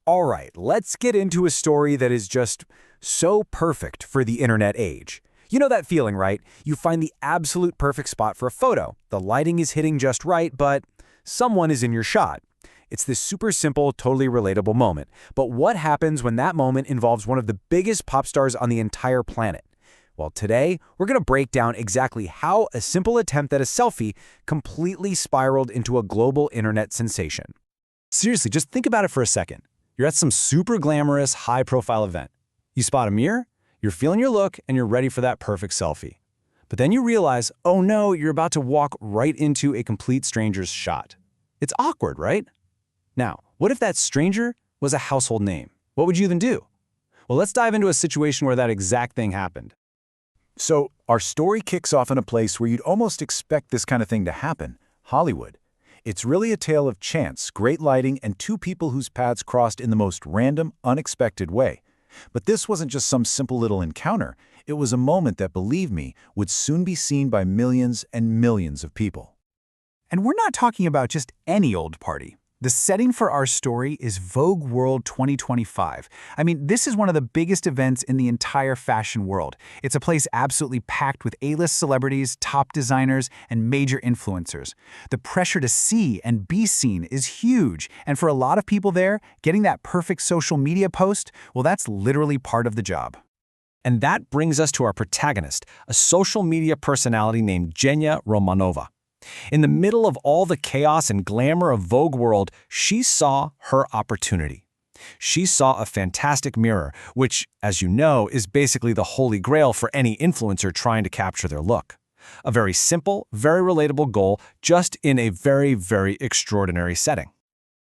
All right, let's get into a story that is just so perfect for the internet age. You know that feeling, right? You find the absolute perfect spot for a photo. The lighting is hitting just right, but someone is in your shot. It's this super simple, totally relatable moment. But what happens when that moment involves one of the biggest pop stars on the entire planet? Well, today, we're going to break down exactly how a simple attempt at a selfie completely spiraled into a global internet sensation. Seriously, just think about it for a second. You're at some super glamorous, high-profile event. You spot a mirror, you're feeling your look, and you're ready for that perfect selfie. But then you realize, oh no, you're about to walk right into a complete stranger's shot. It's awkward, right? Now, what if that stranger was a household name? What would you even do? Well, let's dive into a situation where that exact thing happened. So, our story kicks off in a place where you'd almost expect this kind of thing to happen, Hollywood. It's really a tale of chance, great lighting, and two people whose paths crossed in the most random, unexpected way. But this wasn't just some simple little encounter. It was a moment that, believe me, would soon be seen by millions and millions of people. And we're not talking about just any old party. The setting for our story is Vogue World 2025. I mean, this is one of the biggest events in the entire fashion world. It's a place absolutely packed with A-list celebrities, top designers, and major influencers. The pressure to see and be seen is huge, and for a lot of people there, getting that perfect social media post, well, that's literally part of the job. And that brings us to our protagonist, a social media personality named Genya Romanova. In the middle of all the chaos and glamour of Vogue World, she saw her opportunity. She saw a fantastic mirror, which, as you know, is basically the holy grail for any influencer trying to capture their look. A very simple, very relatable goal, just in a very, very extraordinary setting.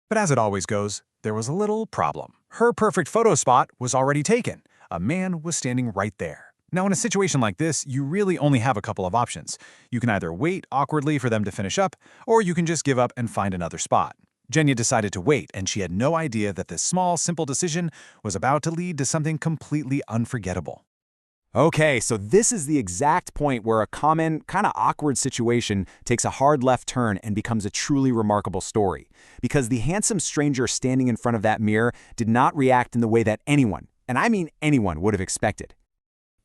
But as it always goes, there was a little problem. Her perfect photo spot was already taken. A man was standing right there. Now, in a situation like this, you really only have a couple of options. You can either wait awkwardly for them to finish up, or you can just give up and find another spot. Genya decided to wait, and she had no idea that this small, simple decision was about to lead to something completely unforgettable. Okay, so this is the exact point where a common, kind of awkward situation takes a hard left turn and becomes a truly remarkable story. Because the handsome stranger standing in front of that mirror did not react in the way that anyone, and I mean anyone, would have expected.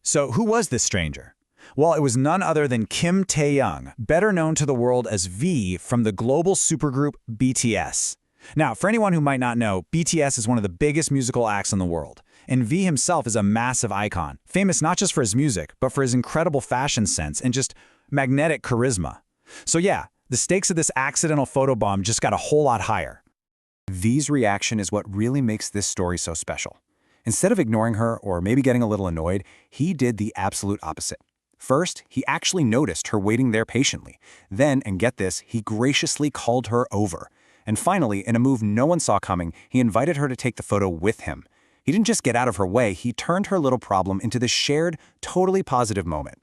So who was this stranger? Well, it was none other than Kim Taehyung, better known to the world as V from the global supergroup BTS. Now, for anyone who might not know, BTS is one of the biggest musical acts in the world. And V himself is a massive icon, famous not just for his music, but for his incredible fashion sense and just magnetic charisma. So yeah, the stakes of this accidental photobomb just got a whole lot higher. V's reaction is what really makes this story so special. Instead of ignoring her or maybe getting a little annoyed, he did the absolute opposite. First, he actually noticed her waiting there patiently. Then, and get this, he graciously called her over. And finally, in a move no one saw coming, he invited her to take the photo with him. He didn't just get out of her way, he turned her little problem into this shared, totally positive moment.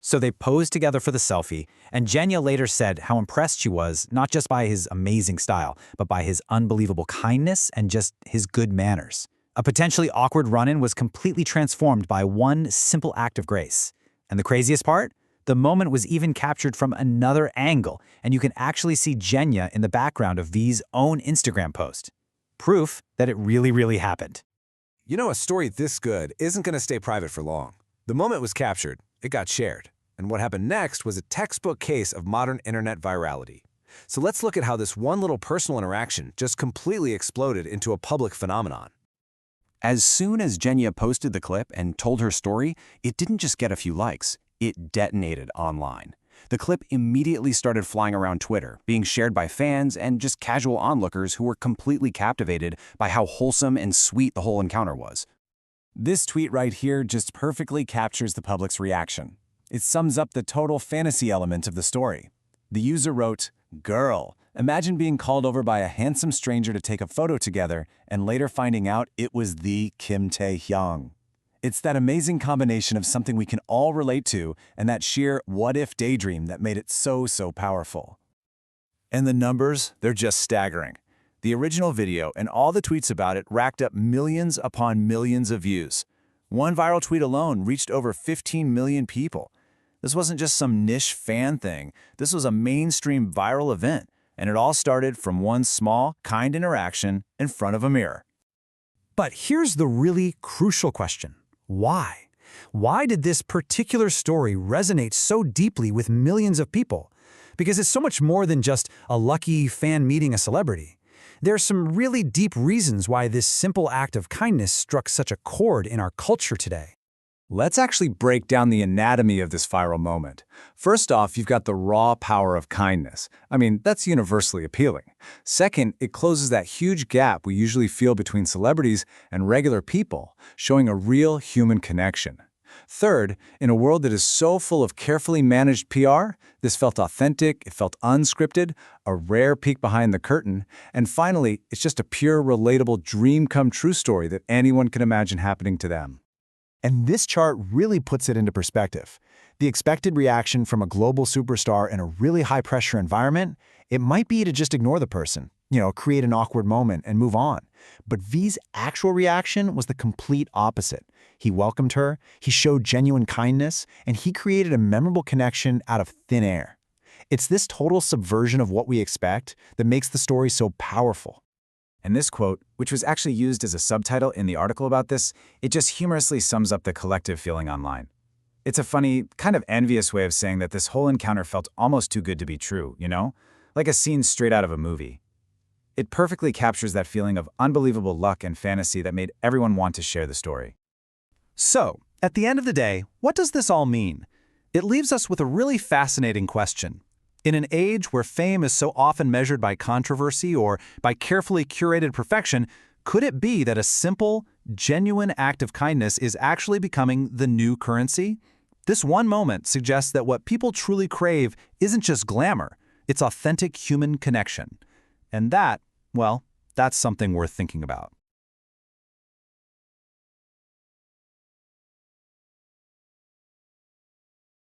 So they posed together for the selfie, and Genya later said how impressed she was, not just by his amazing style, but by his unbelievable kindness and just his good manners. A potentially awkward run-in was completely transformed by one simple act of grace. And the craziest part? The moment was even captured from another angle, and you can actually see Genya in the background of V's own Instagram post. Proof that it really happened. You know, a story this good isn't going to stay private for long. The moment was captured, it got shared, and what happened next was a textbook case of modern internet virality. So let's look at how this one little personal interaction just completely exploded into a public phenomenon. As soon as Genya posted the clip and told her story, it didn't just get a few likes, it detonated online. The clip immediately started flying around Twitter, being shared by fans and just casual onlookers who were completely captivated by how wholesome and sweet the whole encounter was. This tweet right here just perfectly captures the public's reaction. It sums up the total fantasy element of the story. The user wrote, "Girl, imagine being called over by a handsome stranger to take a photo together and later finding out it was the Kim Taehyung." It's that amazing combination of something we can all relate to and that sheer what-if daydream that made it so powerful. And the numbers, they're just staggering. The original video and all the tweets about it racked up millions upon millions of views. One viral tweet alone reached over 15 million people. This wasn't just some niche fan thing. This was a mainstream viral event, and it all started from one small, kind interaction in front of a mirror. But here's the really crucial question. Why? Why did this particular story resonate so deeply with millions of people? Because it's so much more than just a lucky fan meeting a celebrity. There are some really deep reasons why this simple act of kindness struck such a chord in our culture today. Let's actually break down the anatomy of this viral moment. First off, you've got the raw power of kindness. I mean, that's universally appealing. Second, it closes that huge gap we usually feel between celebrities and regular people, showing a real human connection. Third, in a world that is so full of carefully managed PR, this felt authentic, it felt unscripted, a rare peek behind the curtain, and finally, it's just a pure, relatable dream-come-true story that anyone can imagine happening to them. And this chart really puts it into perspective. The expected reaction from a global superstar in a really high-pressure environment, it might be to just ignore the person, create an awkward moment and move on. But V's actual reaction was the complete opposite. He welcomed her, he showed genuine kindness, and he created a memorable connection out of thin air. It's this total subversion of what we expect that makes the story so powerful. And this quote, which was actually used as a subtitle in the article about this, it just humorously sums up the collective feeling online. It's a funny, kind of envious way of saying that this whole encounter felt almost too good to be true, Like a scene straight out of a movie. It perfectly captures that feeling of unbelievable luck and fantasy that made everyone want to share the story. So, at the end of the day, what does this all mean? It leaves us with a really fascinating question. In an age where fame is so often measured by controversy or by carefully curated perfection, could it be that a simple, genuine act of kindness is actually becoming the new currency? This one moment suggests that what people truly crave isn't just glamour, it's authentic human connection. And that, well, that's something worth thinking about.